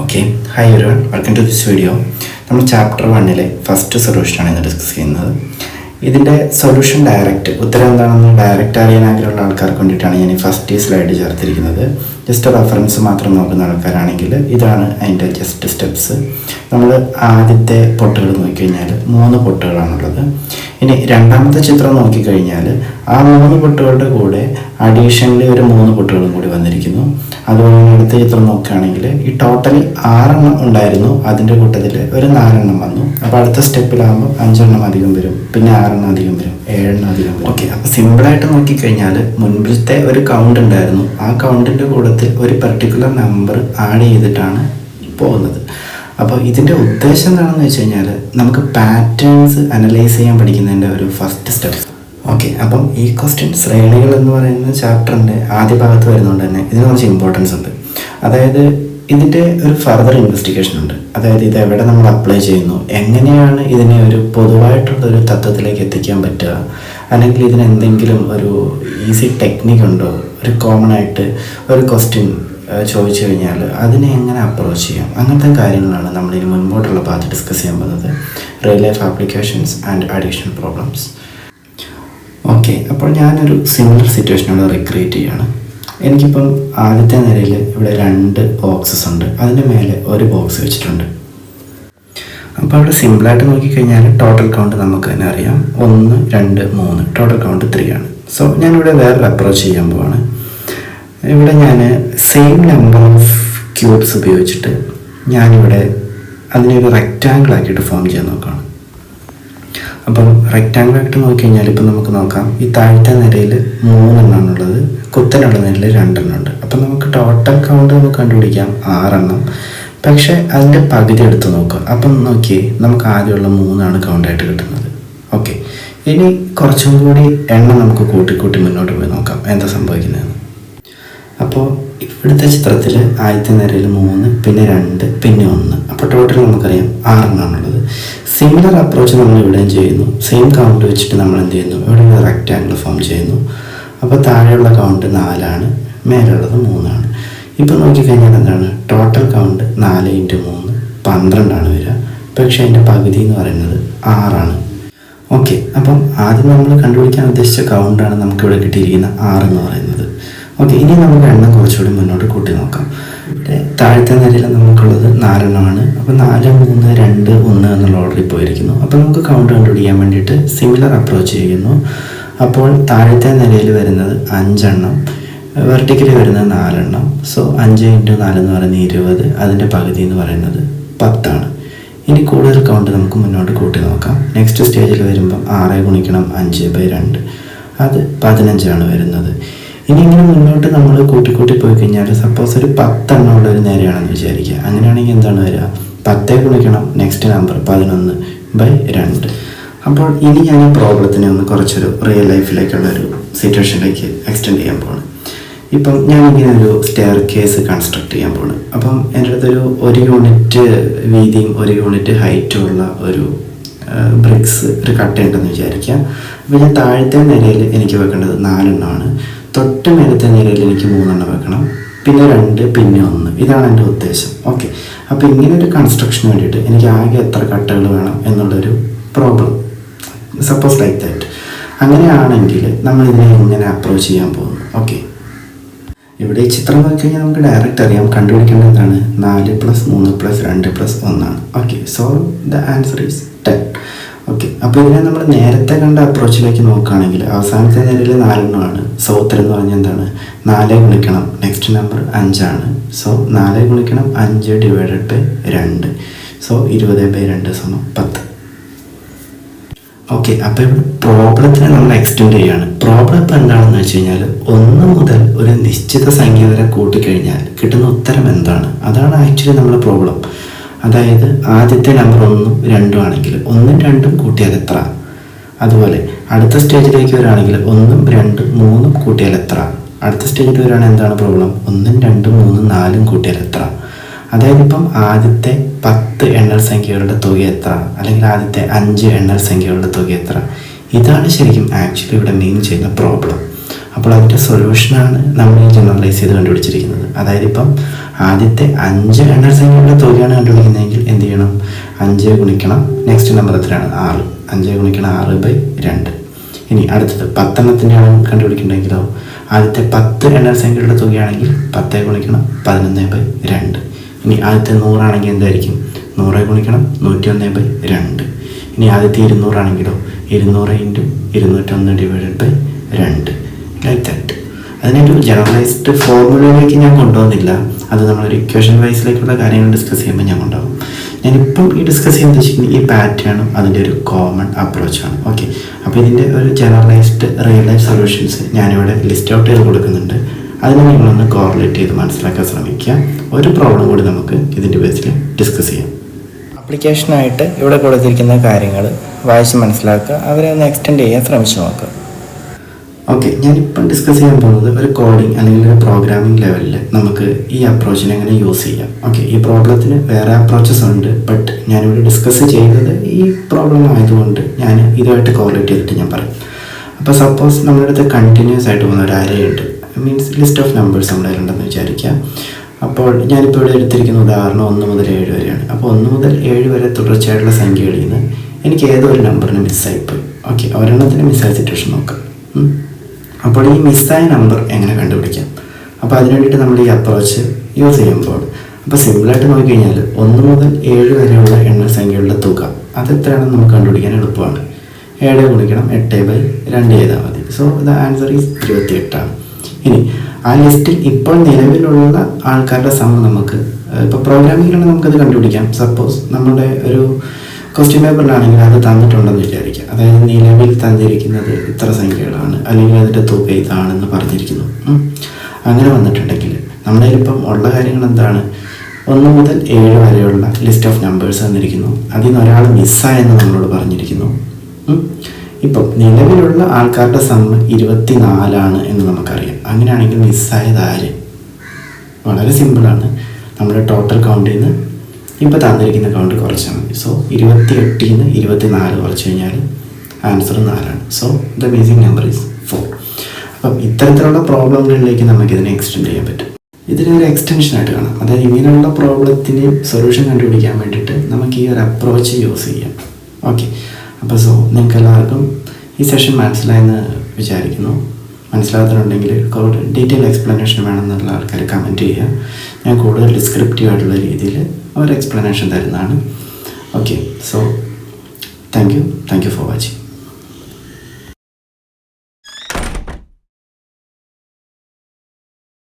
Okay, hi everyone, welcome to this video. നമ്മൾ chapter 1 first സൊല്യൂഷനാണ് ഇന്ന് ഡിസ്കസ് ചെയ്യുന്നത്. ഇതിൻ്റെ സൊല്യൂഷൻ ഉത്തരം എന്താണെന്ന് ഡയറക്റ്റ് അറിയാൻ ആഗ്രഹമുള്ള ആൾക്കാർക്ക് വേണ്ടിയിട്ടാണ് ഞാൻ ഈ ഫസ്റ്റ് സ്ലൈഡ് ചേർത്തിരിക്കുന്നത്. ജസ്റ്റ് റെഫറൻസ് മാത്രം നോക്കുന്ന ആൾക്കാരാണെങ്കിൽ ഇതാണ് അതിൻ്റെ ജസ്റ്റ് സ്റ്റെപ്സ്. നമ്മൾ ആദ്യത്തെ പൊട്ടുകൾ നോക്കിക്കഴിഞ്ഞാൽ 3 പൊട്ടുകളാണുള്ളത്. ഇനി രണ്ടാമത്തെ ചിത്രം നോക്കിക്കഴിഞ്ഞാൽ ആ 3 പൊട്ടുകളുടെ കൂടെ അഡീഷണലി ഒരു 3 പൊട്ടുകളും കൂടി വന്നിരിക്കുന്നു. അതുപോലെ അടുത്ത ചിത്രം നോക്കുകയാണെങ്കിൽ ഈ ടോട്ടൽ 6 എണ്ണം ഉണ്ടായിരുന്നു, അതിൻ്റെ കൂട്ടത്തിൽ ഒരു 4 എണ്ണം വന്നു. അപ്പോൾ അടുത്ത സ്റ്റെപ്പിലാകുമ്പോൾ 5 എണ്ണം അധികം വരും, പിന്നെ 6 എണ്ണം അധികം വരും, 7 എണ്ണം അധികം വരും. ഓക്കെ, അപ്പോൾ സിമ്പിളായിട്ട് നോക്കിക്കഴിഞ്ഞാൽ മുൻപിലത്തെ ഒരു കൗണ്ട് ഉണ്ടായിരുന്നു, ആ കൗണ്ടിൻ്റെ കൂട്ടത്തിൽ ഒരു പെർട്ടിക്കുലർ നമ്പർ ആഡ് ചെയ്തിട്ടാണ് പോകുന്നത്. അപ്പോൾ ഇതിൻ്റെ ഉദ്ദേശം എന്താണെന്ന് വെച്ച് കഴിഞ്ഞാൽ നമുക്ക് പാറ്റേൺസ് അനലൈസ് ചെയ്യാൻ പഠിക്കുന്നതിൻ്റെ ഒരു ഫസ്റ്റ് സ്റ്റെപ്പ്. ഓക്കെ, അപ്പം ഈ ക്വസ്റ്റ്യൻ ശ്രേണികൾ എന്ന് പറയുന്ന ചാപ്റ്ററിൻ്റെ ആദ്യ ഭാഗത്ത് വരുന്നതുകൊണ്ട് തന്നെ ഇതിന് കുറച്ച് ഇമ്പോർട്ടൻസ് ഉണ്ട്. അതായത് ഇതിൻ്റെ ഒരു ഫർദർ ഇൻവെസ്റ്റിഗേഷൻ ഉണ്ട്. അതായത് ഇത് എവിടെ നമ്മൾ അപ്ലൈ ചെയ്യുന്നു, എങ്ങനെയാണ് ഇതിനെ ഒരു പൊതുവായിട്ടുള്ളൊരു തത്വത്തിലേക്ക് എത്തിക്കാൻ പറ്റുക, അല്ലെങ്കിൽ ഇതിനെന്തെങ്കിലും ഒരു ഈസി ടെക്നിക്ക് ഉണ്ടോ, ഒരു കോമൺ ആയിട്ട് ഒരു ക്വസ്റ്റ്യൻ ചോദിച്ചു കഴിഞ്ഞാൽ അതിനെ എങ്ങനെ അപ്രോച്ച് ചെയ്യാം, അങ്ങനത്തെ കാര്യങ്ങളാണ് നമ്മൾ ഇനി മുൻപോട്ടുള്ള ഭാഗത്ത് ഡിസ്കസ് ചെയ്യാൻ പോകുന്നത്. Real life applications and additional problems. Okay, അപ്പോൾ ഞാനൊരു സിമിലർ സിറ്റുവേഷനോട് റിക്രിയേറ്റ് ചെയ്യുകയാണ്. എനിക്കിപ്പം ആദ്യത്തെ നിരയിൽ ഇവിടെ 2 ബോക്സസ് ഉണ്ട്, അതിൻ്റെ മേലെ ഒരു ബോക്സ് വെച്ചിട്ടുണ്ട്. അപ്പോൾ അവിടെ സിമ്പിളായിട്ട് നോക്കിക്കഴിഞ്ഞാൽ ടോട്ടൽ കൗണ്ട് നമുക്ക് തന്നെ അറിയാം, 1, 2, 3, ടോട്ടൽ കൗണ്ട് 3 ആണ്. സോ ഞാനിവിടെ വേറൊരു അപ്രോച്ച് ചെയ്യാൻ പോവാണ്. ഇവിടെ ഞാൻ സെയിം നമ്പർ ഓഫ് ക്യൂബ്സ് ഉപയോഗിച്ചിട്ട് ഞാനിവിടെ അതിനെ ഒരു റെക്റ്റാങ്കിൾ ആക്കിയിട്ട് ഫോം ചെയ്യാൻ നോക്കുകയാണ്. അപ്പം റെക്റ്റാങ്കിൾ ആയിട്ട് നോക്കിക്കഴിഞ്ഞാൽ ഇപ്പം നമുക്ക് നോക്കാം, ഈ താഴത്തെ നിരയിൽ 3 എണ്ണമാണുള്ളത്, കുത്തനുള്ള നിരയിൽ 2 എണ്ണം ഉണ്ട്. അപ്പം നമുക്ക് ടോട്ടൽ കൗണ്ട് നമുക്ക് കണ്ടുപിടിക്കാം 6 എണ്ണം. പക്ഷേ അതിൻ്റെ പകുതി എടുത്ത് നോക്കുക. അപ്പം നോക്കിയേ, നമുക്ക് ആദ്യമുള്ള 3 കൗണ്ടായിട്ട് കിട്ടുന്നത്. ഓക്കെ, ഇനി കുറച്ചും കൂടി എണ്ണം നമുക്ക് കൂട്ടി മുന്നോട്ട് പോയി നോക്കാം എന്താ സംഭവിക്കുന്നതെന്ന്. അപ്പോൾ ഇവിടുത്തെ ചിത്രത്തിൽ ആദ്യത്തെ നിരയിൽ 3, പിന്നെ 2, പിന്നെ 1, അപ്പോൾ ടോട്ടൽ നമുക്കറിയാം 6 എണ്ണമാണുള്ളത്. സിമിലർ അപ്രോച്ച് നമ്മൾ ഇവിടെയും ചെയ്യുന്നു. സെയിം കൗണ്ട് വെച്ചിട്ട് നമ്മൾ എന്ത് ചെയ്യുന്നു, ഇവിടെ ഒരു റെക്റ്റാങ്കിൾ ഫോം ചെയ്യുന്നു. അപ്പോൾ താഴെയുള്ള കൗണ്ട് 4 ആണ്, മേലുള്ളത് 3 ആണ്. ഇപ്പോൾ നോക്കിക്കഴിഞ്ഞാൽ എന്താണ്, ടോട്ടൽ കൗണ്ട് 4 × 3 12 ആണ് വരിക. പക്ഷേ അതിൻ്റെ പകുതി എന്ന് പറയുന്നത് 6 ആണ്. ഓക്കെ, അപ്പം ആദ്യം നമ്മൾ കണ്ടുപിടിക്കാൻ ഉദ്ദേശിച്ച കൗണ്ടാണ് നമുക്കിവിടെ കിട്ടിയിരിക്കുന്ന 6 എന്ന് പറയുന്നത്. ഓക്കെ, ഇനി നമുക്ക് എണ്ണം കുറച്ചുകൂടി മുന്നോട്ട് കൂട്ടി നോക്കാം. ഇവിടെ താഴത്തെ നിരയിൽ നമുക്കുള്ളത് 4 എണ്ണമാണ്. അപ്പോൾ 4, 3, 2, 1 എന്നുള്ള ഓർഡറിൽ പോയിരിക്കുന്നു. അപ്പോൾ നമുക്ക് കൗണ്ട് കണ്ടുപിടിക്കാൻ വേണ്ടിയിട്ട് സിമിലർ അപ്രോച്ച് ചെയ്യുന്നു. അപ്പോൾ താഴത്തെ നിരയിൽ വരുന്നത് 5 എണ്ണം, വെർട്ടിക്കലി വരുന്നത് 4 എണ്ണം. സോ 5 × 4 എന്ന് പറയുന്നത് 20, അതിൻ്റെ പകുതി എന്ന് പറയുന്നത് 10 ആണ്. ഇനി കൂടുതൽ കൗണ്ട് നമുക്ക് മുന്നോട്ട് കൂട്ടി നോക്കാം. നെക്സ്റ്റ് സ്റ്റേജിൽ വരുമ്പം 6 × 5/2, അത് 15 ആണ് വരുന്നത്. ഇനി ഇങ്ങനെ മുന്നോട്ട് നമ്മൾ കൂട്ടി പോയി കഴിഞ്ഞാൽ സപ്പോസ് ഒരു 10 എണ്ണമുള്ള ഒരു നേരെയാണെന്ന് വിചാരിക്കുക. അങ്ങനെയാണെങ്കിൽ എന്താണ് വരിക, 10 ഗുണിക്കണം നെക്സ്റ്റ് നമ്പർ 11/2. അപ്പോൾ ഇനി ഞാൻ ഈ പ്രോബ്ലത്തിനെ ഒന്ന് കുറച്ചൊരു റിയൽ ലൈഫിലേക്കുള്ള ഒരു സിറ്റുവേഷനിലേക്ക് എക്സ്റ്റെൻഡ് ചെയ്യാൻ പോകണം. ഇപ്പം ഞാനിങ്ങനെ ഒരു സ്റ്റെയർ കേസ് കൺസ്ട്രക്ട് ചെയ്യാൻ പോകണം. അപ്പം എൻ്റെ അടുത്തൊരു 1 യൂണിറ്റ് വീതിയും 1 യൂണിറ്റ് ഹൈറ്റും ഉള്ള ഒരു ബ്രിക്സ് ഒരു കട്ടയുണ്ടെന്ന് വിചാരിക്കുക. അപ്പോൾ ഞാൻ താഴത്തെ നിരയിൽ എനിക്ക് വെക്കേണ്ടത് 4 എണ്ണമാണ്, തൊട്ട് മേലത്തെ നിരയിൽ എനിക്ക് 3 എണ്ണം വെക്കണം, പിന്നെ 2, പിന്നെ 1. ഇതാണ് എൻ്റെ ഉദ്ദേശം. ഓക്കെ, അപ്പോൾ ഇങ്ങനെ ഒരു കൺസ്ട്രക്ഷന് വേണ്ടിയിട്ട് എനിക്ക് ആകെ എത്ര കട്ടകൾ വേണം എന്നുള്ളൊരു പ്രോബ്ലം, സപ്പോസ് ലൈക്ക് ദാറ്റ്. അങ്ങനെയാണെങ്കിൽ നമ്മൾ ഇതിനെ എങ്ങനെ അപ്രോച്ച് ചെയ്യാൻ പോകുന്നു. ഓക്കെ, ഇവിടെ ഈ ചിത്രം നോക്കിക്കഴിഞ്ഞാൽ നമുക്ക് ഡയറക്റ്റ് അറിയാം, കണ്ടുപിടിക്കേണ്ടത് എന്താണ്, 4 + 3 + 2 + 1 ആണ്. Okay, so the answer is 10. Okay, അപ്പോൾ ഇതിനെ നമ്മൾ നേരത്തെ കണ്ട അപ്രോച്ചിലേക്ക് നോക്കുകയാണെങ്കിൽ അവസാനത്തെ നിരയിൽ 4 എണ്ണമാണ്. സോ ഉത്തരം എന്ന് പറഞ്ഞാൽ എന്താണ്, 4 ഗുണിക്കണം നെക്സ്റ്റ് നമ്പർ 5 ആണ്. സോ 4 ഗുണിക്കണം 5/2. സോ 20/2 = 10. ഓക്കെ, അപ്പോൾ ഇവിടെ പ്രോബ്ലത്തിനെ നമ്മൾ എക്സ്റ്റെൻഡ് ചെയ്യുകയാണ്. പ്രോബ്ലം ഇപ്പോൾ എന്താണെന്ന് വെച്ച് കഴിഞ്ഞാൽ 1 മുതൽ ഒരു നിശ്ചിത സംഖ്യ വരെ കൂട്ടിക്കഴിഞ്ഞാൽ കിട്ടുന്ന ഉത്തരം എന്താണ്, അതാണ് ആക്ച്വലി നമ്മുടെ പ്രോബ്ലം. അതായത് ആദ്യത്തെ നമ്പർ 1ഉം 2ഉം ആണെങ്കിൽ 1ഉം 2ഉം കൂട്ടിയാൽ എത്ര, അതുപോലെ അടുത്ത സ്റ്റേജിലേക്ക് വരികയാണെങ്കിൽ 1ഉം 2ഉം 3ഉം കൂട്ടിയാൽ എത്ര, അടുത്ത സ്റ്റേജിൽ വരികയാണെങ്കിൽ എന്താണ് പ്രോബ്ലം, 1ഉം 2ഉം 3ഉം 4ഉം കൂട്ടിയാൽ എത്ര. അതായത് ഇപ്പം ആദ്യത്തെ 10 എണ്ണൽ സംഖ്യകളുടെ തുക എത്ര, അല്ലെങ്കിൽ ആദ്യത്തെ 5 എണ്ണൽ സംഖ്യകളുടെ തുക എത്ര, ഇതാണ് ശരിക്കും ആക്ച്വലി ഇവിടെ മീൻ ചെയ്യുന്ന പ്രോബ്ലം. അപ്പോൾ അതിൻ്റെ സൊല്യൂഷനാണ് നമ്മൾ ഈ ജനറലൈസ് ചെയ്ത് കണ്ടുപിടിച്ചിരിക്കുന്നത്. അതായത് ഇപ്പം ആദ്യത്തെ 5 എണ്ണൽ സംഖ്യകളുടെ തുകയാണ് കണ്ടുപിടിക്കുന്നതെങ്കിൽ എന്ത് ചെയ്യണം? 5 ഗുണിക്കണം നെക്സ്റ്റ് നമ്പർ എത്രയാണ്? 6. 5 ഗുണിക്കണം 6/2. ഇനി അടുത്തത് 10 എണ്ണത്തിൻ്റെയാണ് കണ്ടുപിടിക്കേണ്ടതെങ്കിലോ ആദ്യത്തെ 10 എണ്ണൽ സംഖ്യകളുടെ തുകയാണെങ്കിൽ 10 ഗുണിക്കണം 11/2. ഇനി ആദ്യത്തെ 100 ആണെങ്കിൽ എന്തായിരിക്കും? 100 ഗുണിക്കണം 101/2. ഇനി ആദ്യത്തെ 200 ആണെങ്കിലോ 200 × 201/2 ലൈക്ക് ദാറ്റ്. അതിനൊരു ജനറലൈസ്ഡ് ഫോർമുലയിലേക്ക് ഞാൻ കൊണ്ടുവന്നില്ല. അത് നമ്മളൊരു ഇക്വേഷൻ വൈസിലേക്കുള്ള കാര്യങ്ങൾ ഡിസ്കസ് ചെയ്യുമ്പോൾ ഞാൻ കൊണ്ടുപോകും. ഞാനിപ്പം ഈ ഡിസ്കസ് ചെയ്യാൻ ഉദ്ദേശിക്കുന്നത് ഈ പാറ്റേണും അതിൻ്റെ ഒരു കോമൺ അപ്രോച്ചാണ്. ഓക്കെ, അപ്പോൾ ഇതിൻ്റെ ഒരു ജനറലൈസ്ഡ് റിയൽ ലൈഫ് സൊല്യൂഷൻസ് ഞാനിവിടെ ലിസ്റ്റ് ഔട്ട് ചെയ്ത് കൊടുക്കുന്നുണ്ട്. അതിനെ നിങ്ങളൊന്ന് കോറിലേറ്റ് ചെയ്ത് മനസ്സിലാക്കാൻ ശ്രമിക്കുക. ഒരു പ്രോബ്ലം കൂടി നമുക്ക് ഇതിൻ്റെ ബേസിൽ ഡിസ്കസ് ചെയ്യാം. ആപ്ലിക്കേഷനായിട്ട് ഇവിടെ കൊടുത്തിരിക്കുന്ന കാര്യങ്ങൾ വായിച്ച് മനസ്സിലാക്കുക, അവരെ ഒന്ന് എക്സ്റ്റെൻഡ് ചെയ്യാൻ ശ്രമിച്ചു നോക്കുക. ഓക്കെ, ഞാനിപ്പം ഡിസ്കസ് ചെയ്യാൻ പോകുന്നത് ഒരു കോഡിങ് അല്ലെങ്കിൽ ഒരു പ്രോഗ്രാമിംഗ് ലെവലിൽ നമുക്ക് ഈ അപ്രോച്ചിനെ എങ്ങനെ യൂസ് ചെയ്യാം. ഓക്കെ, ഈ പ്രോബ്ലത്തിന് വേറെ അപ്രോച്ചസ് ഉണ്ട്, ബട്ട് ഞാനിവിടെ ഡിസ്കസ് ചെയ്യുന്നത് ഈ പ്രോബ്ലം ആയതുകൊണ്ട് ഞാൻ ഇതുമായിട്ട് കോറിലേറ്റ് ചെയ്തിട്ട് ഞാൻ പറയും. അപ്പോൾ സപ്പോസ് നമ്മുടെ അടുത്ത് കണ്ടിന്യൂസ് ആയിട്ട് പോകുന്ന ഒരു അറേ ഉണ്ട്, മീൻസ് ലിസ്റ്റ് ഓഫ് നമ്പേഴ്സ് നമ്മുടെ കയ്യിലുണ്ടെന്ന് വിചാരിക്കാം. അപ്പോൾ ഞാനിപ്പോൾ ഇവിടെ എടുത്തിരിക്കുന്ന ഉദാഹരണം 1 മുതൽ 7 വരെയാണ്. അപ്പോൾ 1 മുതൽ 7 വരെ തുടർച്ചയായിട്ടുള്ള സംഖ്യകളിൽ നിന്ന് എനിക്ക് ഏതോ ഒരു നമ്പറിന് മിസ്സായിപ്പോയി. ഓക്കെ, ഒരെണ്ണത്തിന് മിസ്സായ സിറ്റുവേഷൻ നോക്കാം. അപ്പോൾ ഈ മിസ്സായ നമ്പർ എങ്ങനെ കണ്ടുപിടിക്കാം? അപ്പോൾ അതിന് വേണ്ടിയിട്ട് നമ്മൾ ഈ അപ്രോച്ച് യൂസ് ചെയ്യുമ്പോൾ അപ്പോൾ സിമ്പിളായിട്ട് നോക്കിക്കഴിഞ്ഞാൽ 1 മുതൽ 7 വരെയുള്ള എണ്ണൽ സംഖ്യകളുടെ തുക അതെത്രയാണെന്ന് നമുക്ക് കണ്ടുപിടിക്കാൻ എളുപ്പമാണ്. 7 ഗുണിക്കണം 8/2 ചെയ്താൽ മതി. സോ ദ ആൻസർ ഈസ് 28 ആണ്. ഇനി ആ ലിസ്റ്റിൽ ഇപ്പോൾ നിലവിലുള്ള ആൾക്കാരുടെ സം നമുക്ക് ഇപ്പോൾ പ്രോഗ്രാമിങ്ങിലാണ് നമുക്കത് കണ്ടുപിടിക്കാം. സപ്പോസ് നമ്മുടെ ഒരു ക്വസ്റ്റ്യൻ പേപ്പറിലാണെങ്കിൽ അത് തന്നിട്ടുണ്ടെന്ന് വിചാരിക്കുക. അതായത് നിലവിൽ തന്നിരിക്കുന്നത് ഇത്ര സംഖ്യകളാണ് അല്ലെങ്കിൽ അതിൻ്റെ തുക ഇതാണെന്ന് പറഞ്ഞിരിക്കുന്നു. അങ്ങനെ വന്നിട്ടുണ്ടെങ്കിൽ നമ്മളിപ്പം ഉള്ള കാര്യങ്ങൾ എന്താണ്? 1 മുതൽ 7 വരെയുള്ള ലിസ്റ്റ് ഓഫ് നമ്പേഴ്സ് തന്നിരിക്കുന്നു. അതിൽ നിന്ന് ഒരാൾ മിസ്സായെന്ന് നമ്മളോട് പറഞ്ഞിരിക്കുന്നു. ഇപ്പം നിലവിലുള്ള ആൾക്കാരുടെ സം 24 എന്ന് നമുക്കറിയാം. അങ്ങനെയാണെങ്കിൽ മിസ്സായത് ആര്? വളരെ സിമ്പിളാണ്. നമ്മുടെ ടോട്ടൽ കൗണ്ടിൽ നിന്ന് ഇപ്പോൾ തന്നിരിക്കുന്ന കൗണ്ട് കുറച്ചാൽ മതി. സോ 28 നിന്ന് 24 കുറച്ച് കഴിഞ്ഞാൽ ആൻസർ 4 ആണ്. So the basic number is 4. അപ്പം ഇത്തരത്തിലുള്ള പ്രോബ്ലങ്ങളിലേക്ക് നമുക്ക് ഇതിനെ എക്സ്റ്റെൻഡ് ചെയ്യാൻ പറ്റും. ഇതിനൊരു എക്സ്റ്റൻഷനായിട്ട് കാണാം. അതായത് ഇങ്ങനെയുള്ള പ്രോബ്ലത്തിന് സൊല്യൂഷൻ കണ്ടുപിടിക്കാൻ വേണ്ടിയിട്ട് നമുക്ക് ഈ ഒരു അപ്രോച്ച് യൂസ് ചെയ്യാം. ഓക്കെ, അപ്പോൾ സോ നിങ്ങൾക്ക് എല്ലാവർക്കും ഈ സെഷൻ മനസ്സിലായെന്ന് വിചാരിക്കുന്നു. മനസ്സിലാകുന്നുണ്ടെങ്കിൽ കൂടുതൽ ഡീറ്റെയിൽ എക്സ്പ്ലനേഷൻ വേണമെന്നുള്ള ആൾക്കാർ കമൻറ്റ് ചെയ്യുക. ഞാൻ കൂടുതൽ ഡിസ്ക്രിപ്റ്റീവ് ആയിട്ടുള്ള രീതിയിൽ ഒരു എക്സ്പ്ലനേഷൻ തരുന്നതാണ്. Okay, so thank you for watching.